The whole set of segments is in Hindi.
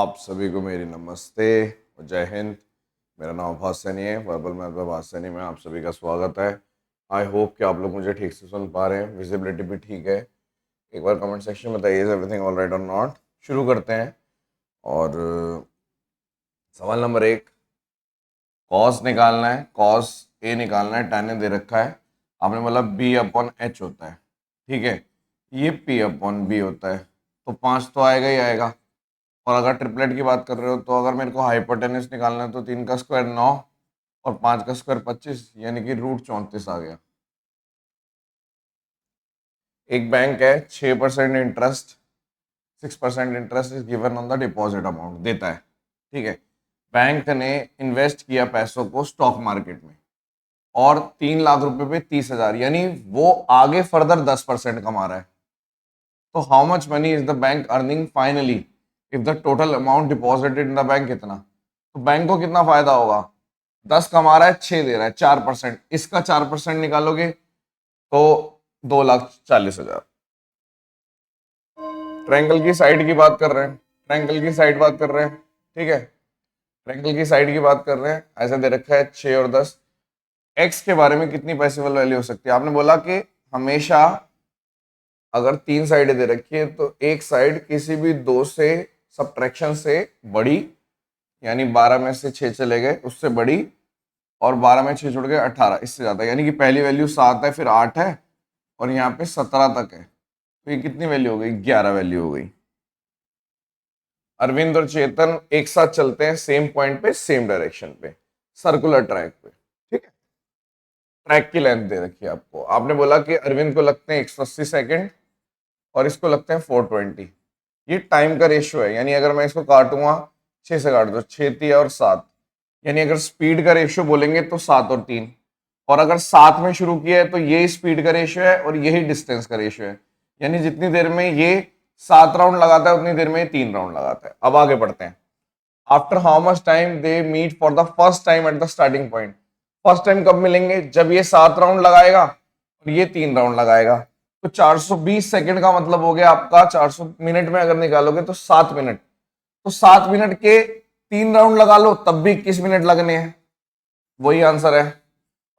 आप सभी को मेरी नमस्ते और जय हिंद। मेरा नाम भास सैनी है, वर्बल मैथ बाय भास सैनी में आप सभी का स्वागत है। आई होप कि आप लोग मुझे ठीक से सुन पा रहे हैं, विजिबिलिटी भी ठीक है। एक बार कमेंट सेक्शन में बताइए एवरीथिंग ऑल राइट और नॉट। शुरू करते हैं। और सवाल नंबर 1, कॉस निकालना है, कॉस ए निकालना है। tan दे रखा है, आपने बोला बी अपॉन एच होता है, ठीक है। ये पी अपॉन बी होता है, तो 5 तो आएगा ही आएगा। और अगर ट्रिपलेट की बात कर रहे हो तो अगर मेरे को हाइपोटेनस निकालना है तो 3 का स्क्वायर 9 और 5 का स्क्वायर 25, यानी कि रूट 34 आ गया। एक बैंक है, 6% interest, 6% interest is given on the deposit amount देता है, ठीक है। बैंक ने इन्वेस्ट किया पैसों को स्टॉक मार्केट में और 3 लाख रुपए पे 30,000, यानी वो आगे फर्दर 10% कमा रहा है। तो how much money is the bank earning finally if the total amount deposited in the bank कितना। तो बैंक को कितना फायदा होगा? 10 कमा रहा है, 6 दे रहा है, 4%। इसका 4% निकालोगे तो 2,40,000। ट्रायंगल की साइड की बात कर रहे हैं, ट्रायंगल की साइड बात कर रहे हैं, ठीक है। ट्रायंगल की साइड की बात कर रहे हैं, ऐसा दे रखा है 6 और 10। एक्स के बारे में कितनी पॉसिबल वैल्यू हो सकती है? आपने बोला कि हमेशा अगर 3 साइडें दे रखी है तो एक साइड किसी भी 2 से सब्ट्रैक्शन से बड़ी, यानी 12 में से 6 चले गए उससे बड़ी, और 12 में 6 जुड़ गए 18, इससे ज्यादा। यानी कि पहली वैल्यू 7 है, फिर 8 है और यहाँ पे 17 तक है, तो ये कितनी वैल्यू हो गई? 11 वैल्यू हो गई। अरविंद और चेतन एक साथ चलते हैं सेम पॉइंट पे, सेम डायरेक्शन पे, सर्कुलर ट्रैक पे, ठीक है। ट्रैक की लेंथ दे रखी है आपको, आपने बोला कि अरविंद को लगते हैं 180 सेकेंड और इसको लगते हैं 420। ये टाइम का रेशियो है, यानी अगर मैं इसको काटूंगा 6 से काट दो, 6 3 और 7, यानी अगर स्पीड का रेशियो बोलेंगे तो 7 और 3। और अगर 7 में शुरू किया है तो यही स्पीड का रेशियो है और यही डिस्टेंस का रेशियो है, यानी जितनी देर में ये 7 राउंड लगाता है उतनी देर में ये 3 राउंड लगाता है। अब आगे बढ़ते हैं। After how much time they meet for the first time at the starting point. First time कब मिलेंगे? जब ये 7 राउंड लगाएगा और ये 3 राउंड लगाएगा। तो 420 सेकंड का मतलब हो गया आपका, 400 मिनट में अगर निकालोगे तो 7 मिनट। तो 7 मिनट के 3 राउंड लगा लो तब भी 21 मिनट लगने हैं, वही आंसर है।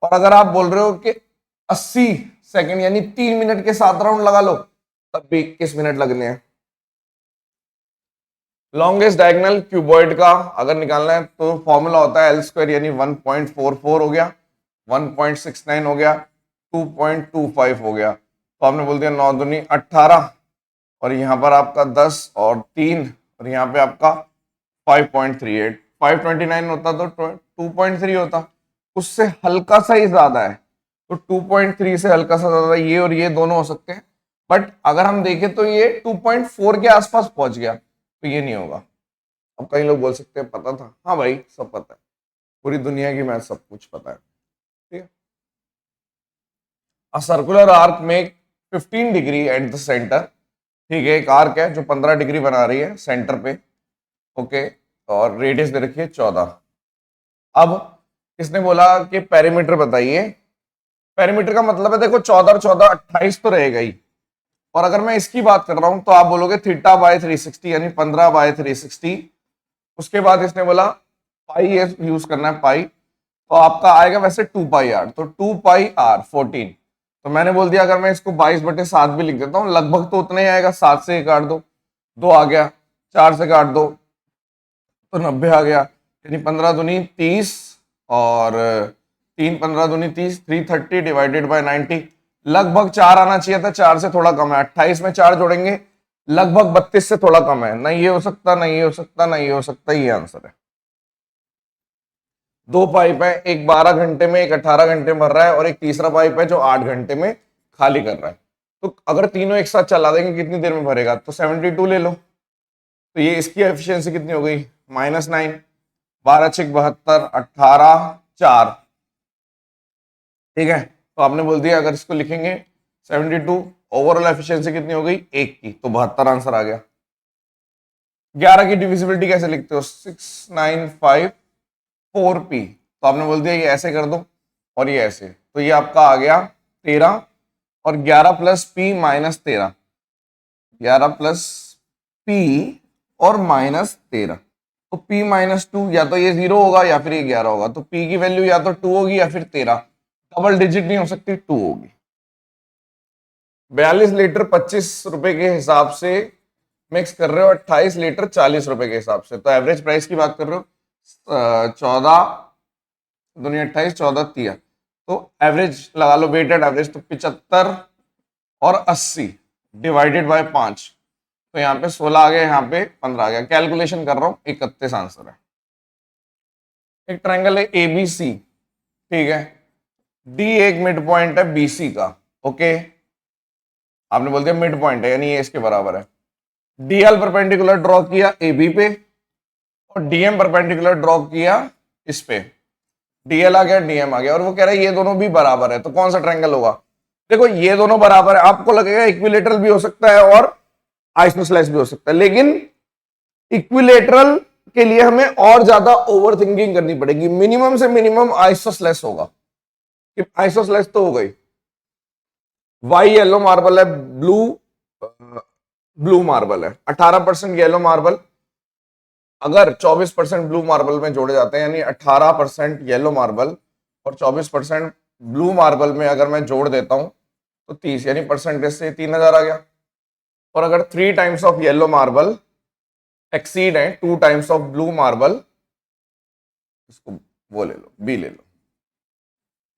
और अगर आप बोल रहे हो कि 80 सेकंड यानी 3 मिनट के 7 राउंड लगा लो तब भी 21 मिनट लगने हैं। लॉन्गेस्ट डायगोनल क्यूबॉइड का अगर निकालना है तो फॉर्मूला होता है एल स्क्वायर, यानी 1.44 हो गया, 1.69 हो गया, 2.25 हो गया। तो आपने बोल दिया 9 दूनी 18 और यहाँ पर आपका 10 और 3 और यहाँ पे आपका 5.38। 529 होता तो 2.3 होता, उससे हल्का सा ही ज्यादा है। तो 2.3 से हल्का सा ज्यादा ये और ये दोनों हो सकते हैं, बट अगर हम देखें तो ये 2.4 के आसपास पहुंच गया, तो ये नहीं होगा। अब कई लोग बोल सकते हैं पता था, हाँ भाई सब पता है, पूरी दुनिया की मैथ सब कुछ पता है, ठीक है। अ सर्कुलर आर्क में 15 डिग्री एट द सेंटर, ठीक है। एक आर्क है जो 15 डिग्री बना रही है सेंटर पे, ओके। और रेडियस दे रखी है 14। अब इसने बोला कि पेरीमीटर बताइए। पेरीमीटर का मतलब है देखो 14 और 14 28 तो रहेगा ही। और अगर मैं इसकी बात कर रहा हूं तो आप बोलोगे थीटा बाय 360, यानी 15 बाय 360। उसके बाद इसने बोला पाई यूज करना है, पाई, तो आपका आएगा वैसे 2 पाई आर, तो 2 पाई आर 14। तो मैंने बोल दिया अगर मैं इसको 22/7 भी लिख देता हूँ लगभग तो उतना ही आएगा। 7 से काट दो 2 आ गया, 4 से काट दो तो 90 आ गया, यानी 15 दूनी 30 और 3 15 दूनी 30, 330 डिवाइडेड बाय 90। लगभग 4 आना चाहिए था, 4 से थोड़ा कम है। 28 में 4 जोड़ेंगे लगभग 32 से थोड़ा कम है। ना ये हो सकता, ना ये हो सकता, ना ये हो सकता, ये आंसर है। 2 पाइप है, एक 12 घंटे में, एक 18 घंटे में भर रहा है और एक तीसरा पाइप है जो 8 घंटे में खाली कर रहा है। तो अगर तीनों एक साथ चला देंगे कितनी देर में भरेगा? तो 72 ले लो। तो ये इसकी एफिशिएंसी कितनी हो गई? -9। 12 6 72, 18 4, ठीक है। तो आपने बोल दिया अगर इसको लिखेंगे 72, ओवरऑल एफिशिएंसी कितनी हो गई? 1 की, तो 72 आंसर आ गया। 11 की डिविजिबिलिटी कैसे लिखते हो? 6954p। तो आपने बोल दिया ये ऐसे कर दो और ये ऐसे, तो ये आपका आ गया 13 और 11 प्लस p -13, 11 प्लस p और -13। तो P -2 या तो ये 0 होगा या फिर ये 11 होगा। तो P की वैल्यू या तो 2 होगी या फिर 13, डबल डिजिट नहीं हो सकती, 2 होगी। 42 लीटर 25 रुपए के हिसाब से मिक्स कर रहे हो, 28 लीटर 40 रुपए के हिसाब से। तो एवरेज प्राइस की बात कर रहे हो 14 दुनिया 28 14 30, तो एवरेज लगा लो, वेटेड एवरेज। तो 75 और 80 डिवाइडेड बाय 5, तो यहाँ पे 16 आ गया, यहाँ पे 15 आ गया। कैलकुलेशन कर रहा हूं, 31 आंसर है। एक ट्रायंगल है एबीसी, ठीक है, डी एक मिड पॉइंट है बीसी का। ओके, आपने बोल दिया मिड पॉइंट है यानी ये इसके बराबर है। डीएल परपेंडिकुलर ड्रॉ किया एबी पे और डीएम परपेंडिकुलर ड्रॉ किया इस पे। डीएल आ गया, डीएम आ गया, और वो कह रहा है ये दोनों भी बराबर है। तो कौन सा ट्रायंगल होगा? देखो ये दोनों बराबर है, आपको लगेगा इक्विलेटरल भी हो सकता है और आइसोसेलेस भी हो सकता है, लेकिन इक्विलेटरल के लिए हमें और ज्यादा ओवर थिंकिंग करनी पड़ेगी। मिनिमम से मिनिमम आइसोसेलेस होगा। आइसोसेलेस तो हो गई, वाई येलो मार्बल है, ब्लू ब्लू मार्बल है। 18% येलो मार्बल अगर 24% ब्लू मार्बल में जोड़े जाते हैं, यानी 18% येलो मार्बल और 24% ब्लू मार्बल में अगर मैं जोड़ देता हूं तो 30, यानी परसेंटेज से 3000 आ गया। और अगर 3 times of yellow marble exceed है 2 टाइम्स ऑफ ब्लू मार्बल, इसको वो ले लो, बी ले लो,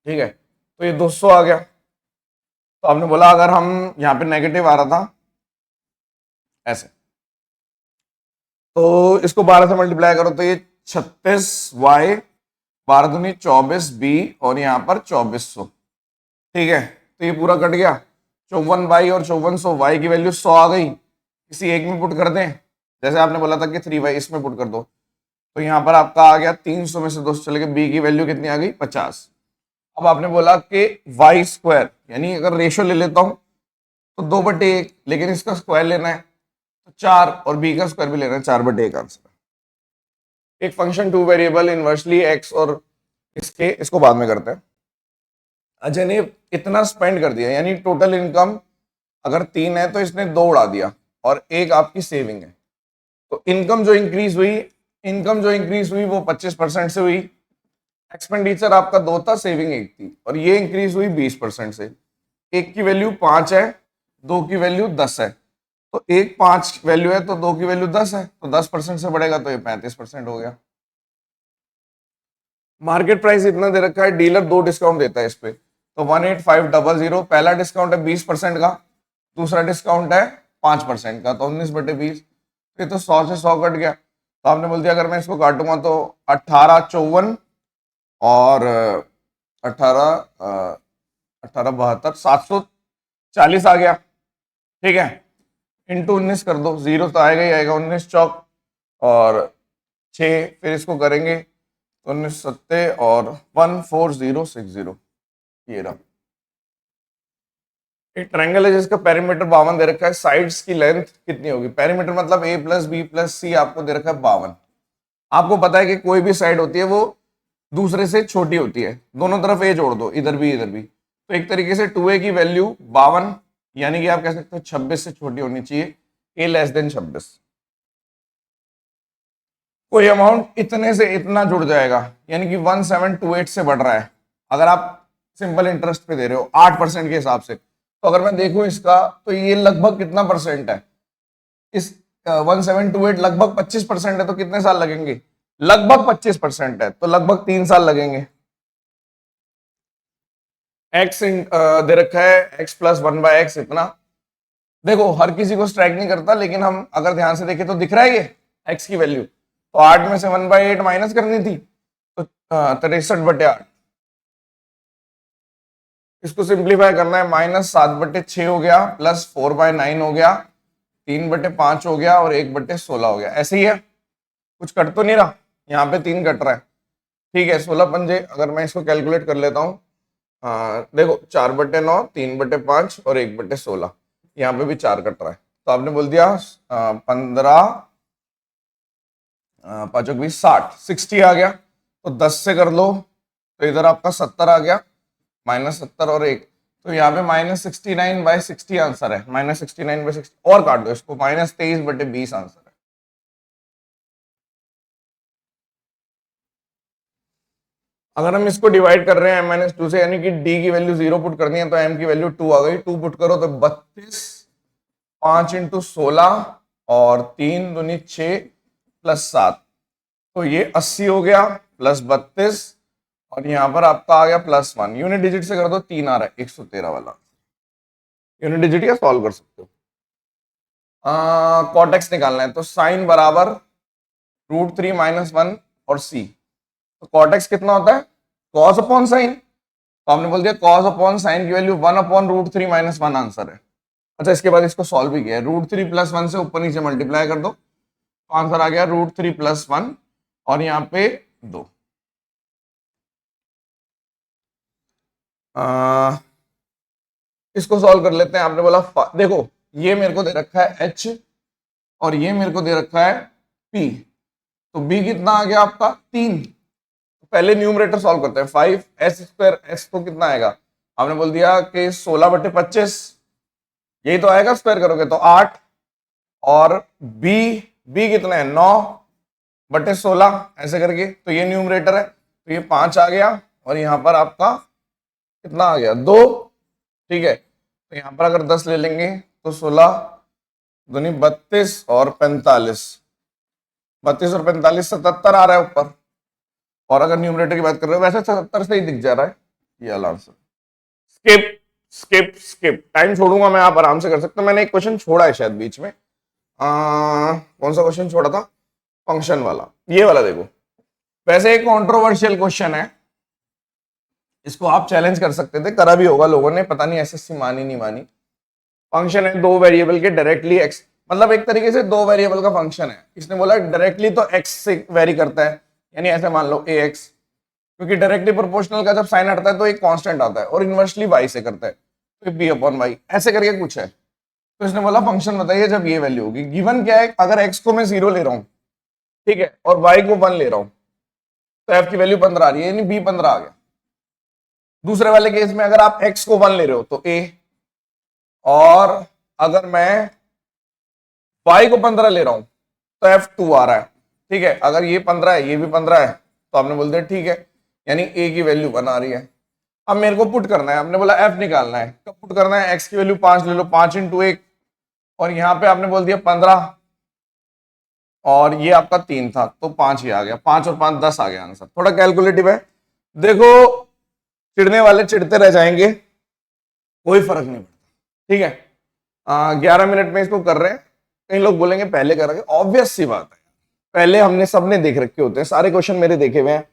ठीक है, तो ये 200 आ गया। तो आपने बोला अगर हम यहां पे नेगेटिव आ रहा था ऐसे, तो इसको 12 से मल्टीप्लाई करो तो ये 36y, 12 दूनी 24b और यहां पर 2400, ठीक है। तो ये पूरा कट गया। 54y और 5400, y की वैल्यू 100 आ गई। किसी एक में पुट कर दें, जैसे आपने बोला था कि 3y इसमें पुट कर दो, तो यहां पर आपका आ गया 300 में से 200 चले गए, b की वैल्यू कितनी आ गई? 50। अब आपने बोला कि वाई स्क्वायर, यानी अगर रेशियो ले लेता हूं तो 2/1, लेकिन इसका स्क्वायर लेना है तो 4, और बी का स्क्वायर भी लेना है, 4/1 आंसर। एक function two variable inversely x, और इसको बाद में करते हैं। अजय ने इतना स्पेंड कर दिया, यानी टोटल इनकम अगर 3 है तो इसने 2 उड़ा दिया और 1 आपकी सेविंग है। तो इनकम जो इंक्रीज हुई वो 25% से हुई। एक्सपेंडिचर आपका 2 था, सेविंग 1 थी, और ये इंक्रीज हुई 20% से। 1 की वैल्यू 5 है, 2 की वैल्यू 10 है। तो 1 5 वैल्यू है तो 2 की वैल्यू 10 है, तो 10% से बढ़ेगा तो ये 35% हो गया। मार्केट प्राइस इतना दे रखा है, डीलर 2 डिस्काउंट देता है इस पे, तो 18500। पहला डिस्काउंट है 20% का, दूसरा डिस्काउंट है 5% का, तो 19/20। ये तो 100 से 100 कट गया। तो आपने बोल दिया अगर मैं इसको काटूंगा तो 1854 और 1872 740 आ गया, ठीक है। इंटू 19 कर दो, जीरो तो आएगा ही आएगा, 19 चौक और 6, फिर इसको करेंगे तो 19 सत्ते और 14060, ये रहा। एक ट्रायंगल है जिसका पेरीमीटर 52 दे रखा है, साइड्स की लेंथ कितनी होगी? पेरीमीटर मतलब a प्लस बी प्लस सी, आपको दे रखा है 52। आपको पता है कि कोई भी साइड होती है वो दूसरे से छोटी होती है, दोनों तरफ a जोड़ दो, इधर भी इधर भी। तो एक तरीके से 2a की वैल्यू 52, यानी कि आप कह सकते हो 26 से छोटी होनी चाहिए, a लेस देन 26। कोई अमाउंट इतने से इतना जुड़ जाएगा, यानी कि 1728 से बढ़ रहा है। अगर आप सिंपल इंटरेस्ट पे दे रहे हो 8% के हिसाब से, तो अगर मैं देखूं इसका तो ये लगभग कितना परसेंट है? इस 1728 लगभग 25% है, तो कितने साल लगेंगे? लगभग 25% है, तो लगभग 3 साल लगेंगे। एक्स दे रखा है x प्लस 1/x इतना। देखो हर किसी को स्ट्राइक नहीं करता, लेकिन हम अगर ध्यान से देखें तो दिख रहा है ये x की वैल्यू। तो 8 में से 1/8 माइनस करनी थी, तो 63/8। इसको सिंप्लीफाई करना है, -7/6 हो गया, प्लस 4/9 हो गया, 3/5 हो गया और 1/16 हो गया। ऐसे ही है, कुछ कट तो नहीं रहा, यहाँ पे 3 कट रहा है, ठीक है। 16 पंजे अगर मैं इसको कैलकुलेट कर लेता हूँ, देखो 4/9, 3/5 और 1/16, यहाँ पे भी 4 कट रहा है। तो आपने बोल दिया 15 5 20 60 आ गया। तो 10 से कर लो तो इधर आपका 70 आ गया, -70 और 1, तो यहाँ पे -69/60 आंसर है। -69/60 और काट दो इसको, -23/20 आंसर है। अगर हम इसको डिवाइड कर रहे हैं m-2 से, यानी कि d की वैल्यू 0 पुट करनी है तो m की वैल्यू 2 आ गई। 2 पुट करो तो 32, 5 × 16 और 3 दूनी 6 प्लस 7, तो ये 80 हो गया प्लस 32, और यहां पर आपका आ गया +1। यूनिट डिजिट से कर दो, 3 आ रहा है, 113 वाला यूनिट डिजिट या सॉल्व कर सकते हो। कॉटेक्स निकालना है तो साइन बराबर √3 - 1 और c, तो कॉटेक्स कितना होता है, कॉस अपॉन साइन, तो आपने बोल दिया कॉस अपॉन साइन की वैल्यू 1/√3 - 1 आंसर है। अच्छा, इसके बाद इसको सॉल्व भी किया है, √3 + 1 से ऊपर नीचे मल्टीप्लाई कर दो, तो आंसर आ गया √3 + 1 और यहाँ पे 2। इसको सॉल्व कर लेते हैं। आपने बोला देखो ये मेरे को दे रखा है h और ये मेरे को दे रखा है p, तो b कितना आ गया आपका 3। पहले न्यूमरेटर सॉल्व करते हैं, 5s², s तो कितना आएगा, आपने बोल दिया कि 16/25, यही तो आएगा, स्क्वायर करोगे तो 8, और b कितना है 9/16 ऐसे करके, तो ये न्यूमरेटर है, तो ये 5 आ गया, और यहां पर आपका कितना आ गया 2, ठीक है। तो यहां पर अगर 10 ले लेंगे तो 16 दूनी 32 और 45, 32 और 45 77 आ रहा है ऊपर, और अगर न्यूमरेटर की बात कर रहे हो वैसे 77 से ही दिख जा रहा है ये वाला answer. Skip skip skip, time छोड़ूंगा मैं, आप आराम से कर सकते हो। मैंने एक क्वेश्चन छोड़ा है शायद बीच में, कौन सा क्वेश्चन छोड़ा था, फंक्शन वाला, ये वाला देखो। वैसे एक कंट्रोवर्शियल क्वेश्चन है, इसको आप चैलेंज कर सकते थे, करा भी होगा लोगों ने, पता नहीं एसएससी मानी नहीं मानी। फंक्शन है 2 वेरिएबल के डायरेक्टली एक्स, मतलब एक तरीके से 2 वेरिएबल का फंक्शन है। इसने बोला डायरेक्टली तो एक्स से वेरी करता है, यानी ऐसे मान लो ax, क्योंकि डायरेक्टली प्रोपोर्शनल का जब साइन हटता है तो एक कांस्टेंट आता है, और इनवर्सली y से करता है तो b/y ऐसे करके कुछ है। तो इसने बोला फंक्शन बताइए जब ये वैल्यू होगी। गिवन क्या है, अगर x को मैं 0 ले रहा हूं, ठीक है, और y को 1 ले रहा हूं, तो f की वैल्यू 15 आ रही है, यानी b 15 आ गया। दूसरे वाले केस में अगर आप x को 1 ले रहे हो तो a, और अगर मैं y को 15 ले रहा हूं तो f 2 आ रहा है, ठीक है। अगर ये 15 है, ये भी 15 है, तो आपने बोल दिया ठीक है, यानी a की वैल्यू 1 आ रही है। अब मेरे को पुट करना है, आपने बोला f निकालना है, कब पुट करना है, x की वैल्यू 5 ले लो, 5 × 1, और यहां पे आपने बोल दिया 15, और ये आपका 3 था तो 5 ही आ गया, 5 और 5 10 आ गया आंसर। थोड़ा कैलकुलेटिव है, देखो चिढ़ने वाले चिढ़ते रह जाएंगे, कोई फर्क नहीं पड़ता, ठीक है। 11 मिनट में इसको कर रहे हैं, कई लोग बोलेंगे पहले करेंगे, ऑब्वियस सी बात है, पहले हमने सबने देख रखे होते हैं, सारे क्वेश्चन मेरे देखे हुए हैं,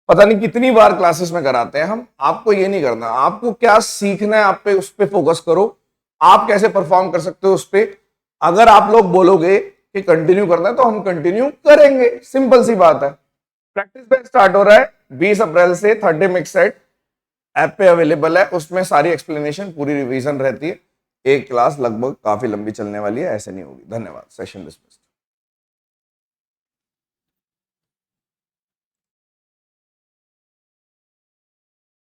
पता नहीं कितनी बार क्लासेस में कराते हैं हम। आपको ये नहीं करना, आपको क्या सीखना है आप पे, उस पर फोकस करो, आप कैसे परफॉर्म कर सकते हो उस पर। अगर आप लोग बोलोगे कि कंटिन्यू करना है तो हम कंटिन्यू करेंगे, सिंपल सी बात है। प्रैक्टिस बैच स्टार्ट हो रहा है 20 अप्रैल से, 30 मिक्स सेट ऐप पे अवेलेबल है, उसमें सारी एक्सप्लेनेशन पूरी रिवीजन रहती है। एक क्लास लगभग काफी लंबी चलने वाली है, ऐसे नहीं होगी। धन्यवाद। Session dismiss.